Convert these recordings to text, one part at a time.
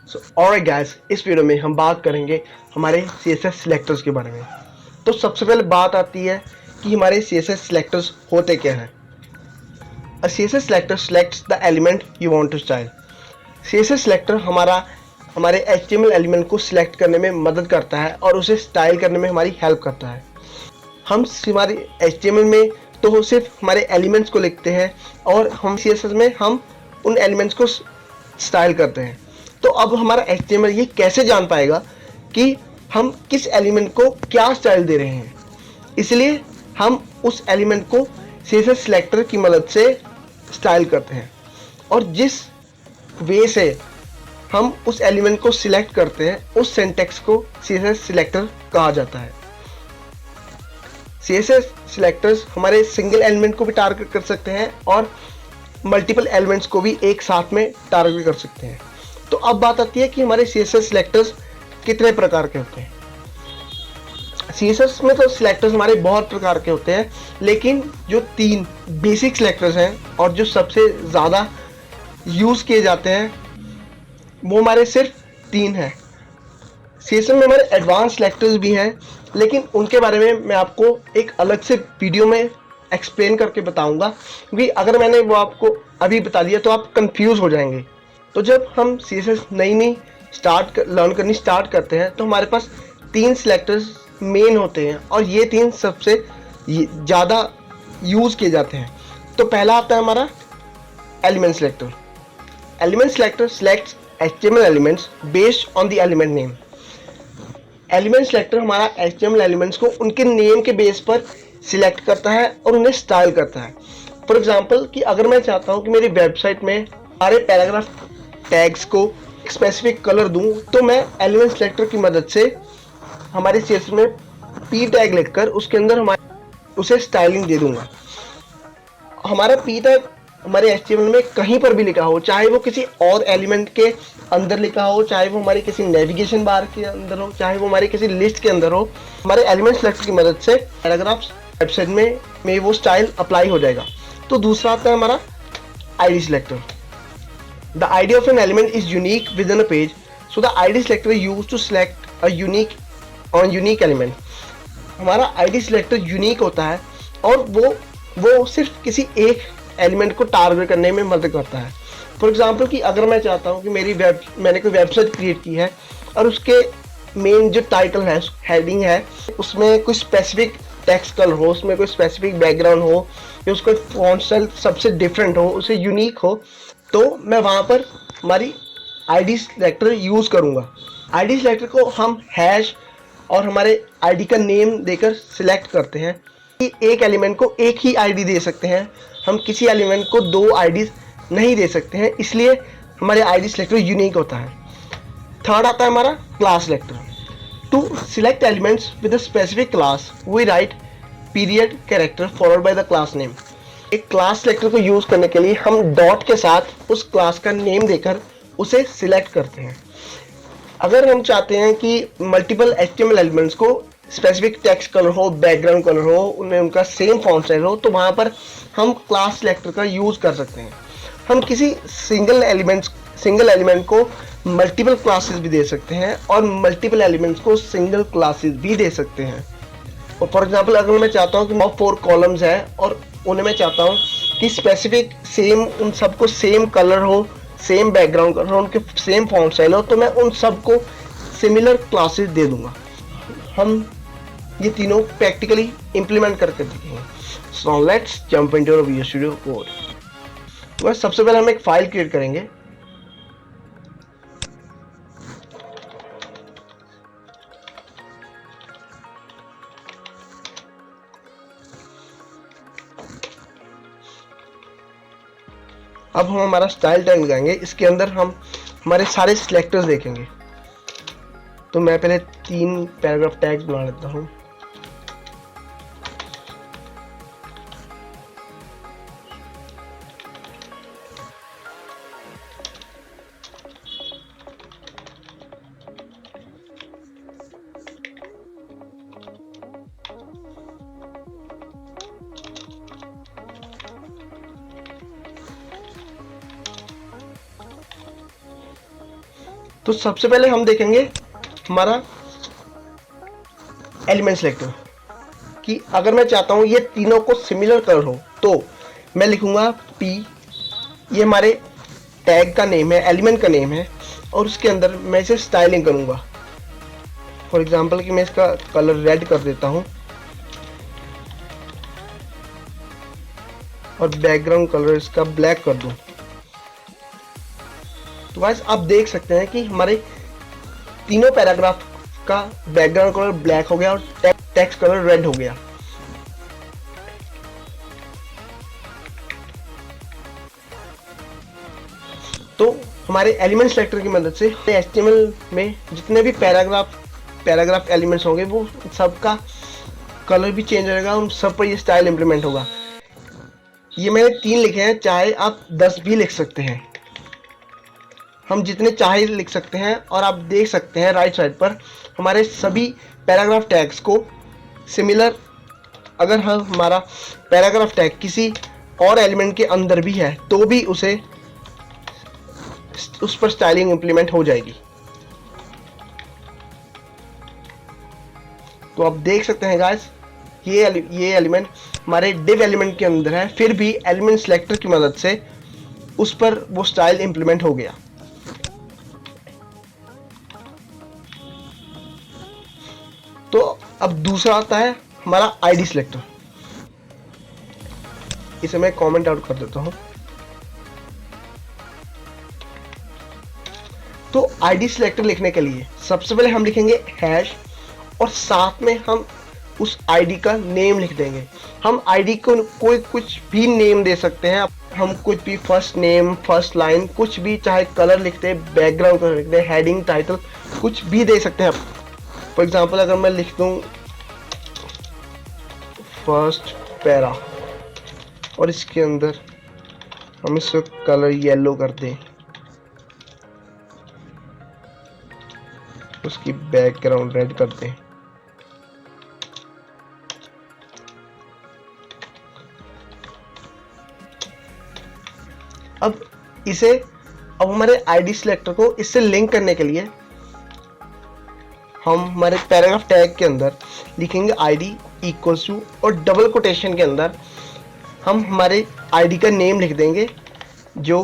Alright guys, इस video में हम बात करेंगे हमारे CSS सिलेक्टर्स के बारे में। तो सबसे पहले बात आती है कि हमारे CSS सिलेक्टर्स होते क्या हैं। A CSS selector selects the element you want to style. CSS selector हमारे HTML एलिमेंट को सिलेक्ट करने में मदद करता है और उसे स्टाइल करने में हमारी हेल्प करता है। हम हमारे HTML में तो सिर्फ हमारे एलिमेंट्स को लिखते हैं और हम CSS में हम उन एलिमेंट्स को स्टाइल करते हैं। तो अब हमारा HTML ये कैसे जान पाएगा कि हम किस एलिमेंट को क्या स्टाइल दे रहे हैं। इसलिए हम उस एलिमेंट को CSS सिलेक्टर की मदद से स्टाइल करते हैं और जिस वे से हम उस एलिमेंट को सिलेक्ट करते हैं उस सिंटैक्स को CSS सिलेक्टर कहा जाता है। CSS सिलेक्टर्स हमारे सिंगल एलिमेंट को भी टारगेट कर सकते हैं और मल्टीपल एलिमेंट्स को भी एक साथ में टारगेट कर सकते हैं। तो अब बात आती है कि हमारे CSS सिलेक्टर्स कितने प्रकार के होते हैं। CSS में तो सिलेक्टर्स हमारे बहुत प्रकार के होते हैं, लेकिन जो 3 बेसिक सिलेक्टर्स हैं और जो सबसे ज़्यादा यूज़ किए जाते हैं वो हमारे सिर्फ 3 हैं। CSS में हमारे एडवांस सिलेक्टर्स भी हैं, लेकिन उनके बारे में मैं आपको एक अलग से वीडियो में एक्सप्लेन करके बताऊंगा, क्योंकि अगर मैंने वो आपको अभी बता दिया तो आप कंफ्यूज हो जाएंगे। तो जब हम CSS नई लर्न करनी स्टार्ट करते हैं तो हमारे पास 3 सिलेक्टर्स मेन होते हैं और ये 3 सबसे ज़्यादा यूज़ किए जाते हैं। तो पहला आता है हमारा element selector. Element selector selects HTML elements based on the element name. Element selector हमारा HTML एलिमेंट्स को उनके नेम के बेस पर सिलेक्ट करता है और उन्हें स्टाइल करता है। फॉर एग्जांपल कि अगर मैं चाहता हूं कि मेरी वेबसाइट में सारे पैराग्राफ टैग्स को एक स्पेसिफिक कलर दूं, तो मैं एलिमेंट सिलेक्टर की मदद से हमारे CSS में P टैग लिखकर उसके अंदर उसे स्टाइलिंग दे दूंगा। हमारा P टैग हमारे HTML में कहीं पर भी लिखा हो, चाहे वो किसी और एलिमेंट के अंदर लिखा हो, चाहे वो हमारी किसी नेविगेशन बार के अंदर हो, चाहे वो हमारी किसी लिस्ट के अंदर हो, हमारे एलिमेंट सेलेक्टर की मदद से पैराग्राफ्स वेबसाइट में वो स्टाइल अप्लाई हो जाएगा। तो दूसरा आता है हमारा ID selector. The ID of an element is unique within a page, so the ID selector use to select a unique element. हमारा ID सिलेक्टर यूनिक होता है और वो सिर्फ किसी एक एलिमेंट को टारगेट करने में मदद करता है। फॉर एग्जाम्पल कि अगर मैं चाहता हूँ कि मैंने कोई वेबसाइट क्रिएट की है और उसके मेन जो टाइटल है, हेडिंग है, उसमें कोई स्पेसिफिक टेक्स्ट कलर हो, उसमें कोई स्पेसिफिक बैकग्राउंड हो, या उसका फॉन्ट स्टाइल सबसे डिफरेंट हो, उसे यूनिक हो, तो मैं वहाँ पर हमारी ID सिलेक्टर यूज़ करूँगा। ID सिलेक्टर को हम हैश और हमारे ID का नेम देकर सिलेक्ट करते हैं कि एक एलिमेंट को एक ही ID दे सकते हैं, हम किसी एलिमेंट को 2 IDs नहीं दे सकते हैं, इसलिए हमारे ID सिलेक्टर यूनिक होता है। थर्ड आता है हमारा class selector. To select elements with a specific class we write period character followed by the class name. एक क्लास सिलेक्टर को यूज करने के लिए हम डॉट के साथ उस क्लास का नेम देकर उसे सिलेक्ट करते हैं। अगर हम चाहते हैं कि मल्टीपल HTML एलिमेंट्स को स्पेसिफिक टेक्स्ट कलर हो, बैकग्राउंड कलर हो, उनमें उनका सेम फॉन्ट स्टाइल हो, तो वहाँ पर हम क्लास सिलेक्टर का यूज़ कर सकते हैं। हम किसी सिंगल एलिमेंट को मल्टीपल क्लासेस भी दे सकते हैं और मल्टीपल एलिमेंट्स को सिंगल क्लासेस भी दे सकते हैं। और फॉर एग्जांपल अगर मैं चाहता हूँ कि 4 कॉलम्स है और उन्हें मैं चाहता हूँ कि स्पेसिफिक सेम उन सबको सेम कलर हो, सेम बैकग्राउंड कलर हो, उनके सेम फॉन्ट स्टाइल हो, तो मैं उन सबको सिमिलर क्लासेस दे दूंगा। हम ये तीनों प्रैक्टिकली इंप्लीमेंट करके देखेंगे। So let's jump into visual studio code. तो सबसे पहले हम एक फाइल क्रिएट करेंगे। अब हम हमारा स्टाइल टैग लगाएंगे, इसके अंदर हम हमारे सारे सिलेक्टर्स देखेंगे। तो मैं पहले 3 पैराग्राफ टैग्स बना लेता हूँ। तो सबसे पहले हम देखेंगे हमारा एलिमेंट सेलेक्टर कि अगर मैं चाहता हूं ये तीनों को सिमिलर कलर हो तो मैं लिखूंगा P, ये हमारे टैग का नेम है, एलिमेंट का नेम है, और उसके अंदर मैं इसे स्टाइलिंग करूंगा। फॉर एग्जांपल कि मैं इसका कलर रेड कर देता हूं और बैकग्राउंड कलर इसका ब्लैक कर दूं। तो गाइस आप देख सकते हैं कि हमारे तीनों पैराग्राफ का बैकग्राउंड कलर ब्लैक हो गया और टेक्स्ट कलर रेड हो गया। तो हमारे एलिमेंट सेलेक्टर की मदद से HTML में जितने भी पैराग्राफ एलिमेंट्स होंगे वो सबका कलर भी चेंज होगा, उन सब पर ये स्टाइल इंप्लीमेंट होगा। ये मैंने 3 लिखे हैं, चाहे आप 10 भी लिख सकते हैं, हम जितने चाहे लिख सकते हैं। और आप देख सकते हैं राइट साइड पर हमारे सभी पैराग्राफ टैग्स को सिमिलर, अगर हमारा पैराग्राफ टैग किसी और एलिमेंट के अंदर भी है तो भी उस पर स्टाइलिंग इंप्लीमेंट हो जाएगी। तो आप देख सकते हैं गाइस ये एलिमेंट हमारे डिव एलिमेंट के अंदर है, फिर भी एलिमेंट सेलेक्टर की मदद से उस पर वो स्टाइल इंप्लीमेंट हो गया। तो अब दूसरा आता है हमारा आईडी सिलेक्टर। इसे मैं कमेंट आउट कर देता हूं। तो आईडी सिलेक्टर लिखने के लिए सबसे पहले हम लिखेंगे हैश और साथ में हम उस आईडी का नेम लिख देंगे। हम आईडी को कोई कुछ भी नेम दे सकते हैं, हम कुछ भी फर्स्ट नेम, फर्स्ट लाइन, कुछ भी, चाहे कलर लिखते हैं, बैकग्राउंड कलर लिखते हैं, हेडिंग, टाइटल, कुछ भी दे सकते हैं। फॉर एग्जांपल अगर मैं लिख दूं फर्स्ट पैरा और इसके अंदर हम इसका कलर येलो कर दें, उसकी बैकग्राउंड रेड कर दें, अब हमारे आईडी सिलेक्टर को इससे लिंक करने के लिए हम हमारे पैराग्राफ टैग के अंदर लिखेंगे आईडी इक्वल्स टू और डबल कोटेशन के अंदर हम हमारे आईडी का नेम लिख देंगे। जो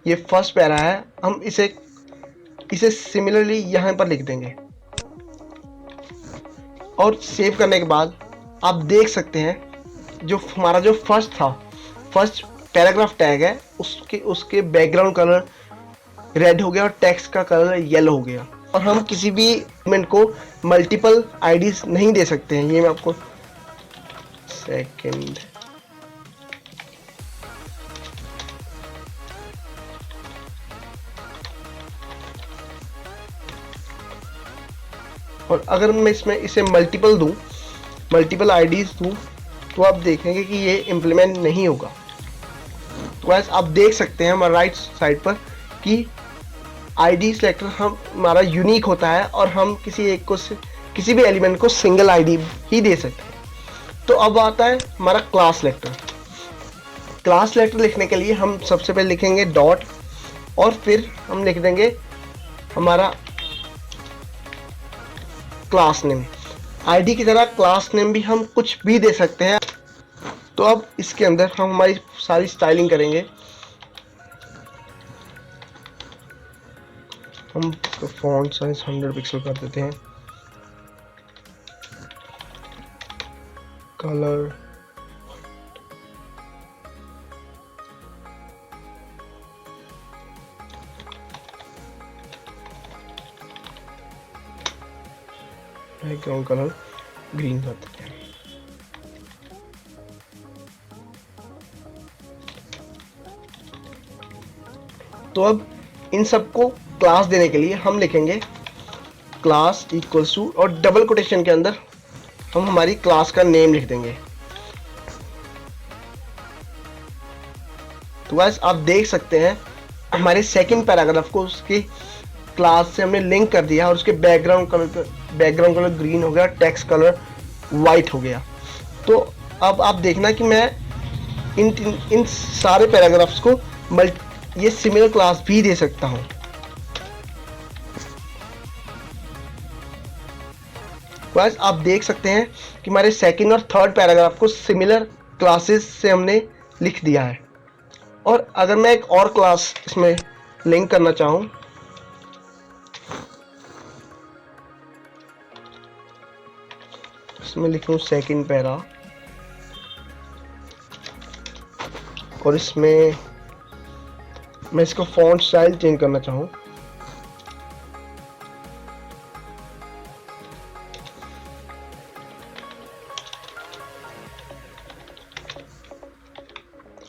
ये फर्स्ट पैरा है हम इसे सिमिलरली यहाँ पर लिख देंगे और सेव करने के बाद आप देख सकते हैं जो हमारा जो फर्स्ट पैराग्राफ टैग है उसके बैकग्राउंड कलर रेड हो गया और टेक्स्ट का कलर येलो हो गया। और हम किसी भी एलिमेंट को मल्टीपल आईडीज नहीं दे सकते हैं। ये मैं आपको सेकंड और अगर मैं इसे मल्टीपल आईडीज दूं तो आप देखेंगे कि ये इम्प्लीमेंट नहीं होगा। तो गाइस आप देख सकते हैं हमारे राइट साइड पर कि आईडी सिलेक्टर हमारा यूनिक होता है और हम किसी भी एलिमेंट को सिंगल आईडी ही दे सकते हैं। तो अब आता है हमारा क्लास सिलेक्टर। क्लास सिलेक्टर लिखने के लिए हम सबसे पहले लिखेंगे डॉट और फिर हम लिख देंगे हमारा क्लास नेम। आईडी की तरह क्लास नेम भी हम कुछ भी दे सकते हैं। तो अब इसके अंदर हम हमारी सारी स्टाइलिंग करेंगे। हम फॉन्ट साइज 100 पिक्सल कर देते हैं। कलर बैकग्राउंड कलर ग्रीन कर देते हैं। तो अब इन सबको क्लास देने के लिए हम लिखेंगे क्लास इक्वल्स टू और डबल कोटेशन के अंदर हम हमारी क्लास का नेम लिख देंगे। तो गाइस आप देख सकते हैं हमारे सेकंड पैराग्राफ को उसकी क्लास से हमने लिंक कर दिया और उसके बैकग्राउंड कलर ग्रीन हो गया, टेक्स्ट कलर वाइट हो गया। तो अब आप देखना कि मैं इन सारे पैराग्राफ्स को ये सिमिलर क्लास भी दे सकता हूं। बस आप देख सकते हैं कि हमारे सेकंड और थर्ड पैराग्राफ को सिमिलर क्लासेस से हमने लिख दिया है। और अगर मैं एक और क्लास इसमें लिंक करना चाहूँ, इसमें लिखूँ सेकंड पैरा, और इसमें मैं इसको फॉन्ट स्टाइल चेंज करना चाहूँ,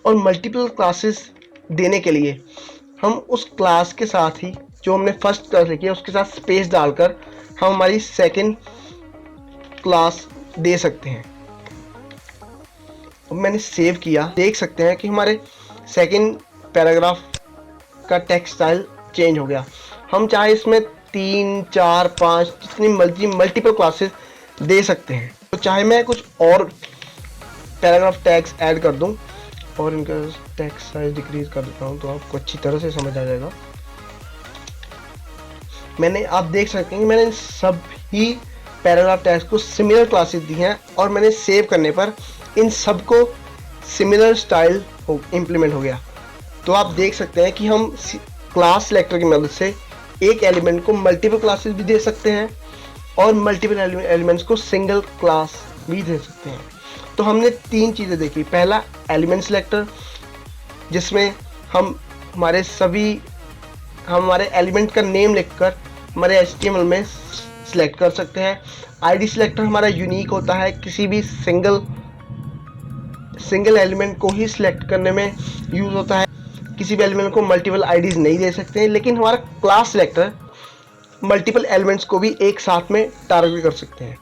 और मल्टीपल क्लासेस देने के लिए हम उस क्लास के साथ ही जो हमने फर्स्ट क्लास लिखी है उसके साथ स्पेस डालकर हम हमारी सेकंड क्लास दे सकते हैं। अब मैंने सेव किया, देख सकते हैं कि हमारे सेकंड पैराग्राफ का टेक्स्ट स्टाइल चेंज हो गया। हम चाहे इसमें 3, 4, 5 जितनी मल्टीपल क्लासेस दे सकते हैं। तो चाहे मैं कुछ और पैराग्राफ टैग्स ऐड कर दूं और इनका टेक्स्ट साइज डिक्रीज कर देता हूं तो आपको अच्छी तरह से समझ आ जाएगा। आप देख सकते हैं कि मैंने सभी पैराग्राफ टैग्स को सिमिलर क्लासेस दी हैं और मैंने सेव करने पर इन सबको सिमिलर स्टाइल इंप्लीमेंट हो गया। तो आप देख सकते हैं कि हम क्लास सिलेक्टर की मदद से एक एलिमेंट को मल्टीपल क्लासेस भी दे सकते हैं और मल्टीपल एलिमेंट्स को सिंगल क्लास भी दे सकते हैं। तो हमने 3 चीज़ें देखी। पहला एलिमेंट सिलेक्टर, जिसमें हम हमारे एलिमेंट का नेम लिखकर हमारे HTML में सिलेक्ट कर सकते हैं। आईडी सिलेक्टर हमारा यूनिक होता है, किसी भी सिंगल एलिमेंट को ही सिलेक्ट करने में यूज होता है, किसी भी एलिमेंट को मल्टीपल आईडीज नहीं दे सकते हैं। लेकिन हमारा क्लास सिलेक्टर मल्टीपल एलिमेंट्स को भी एक साथ में टारगेट कर सकते हैं।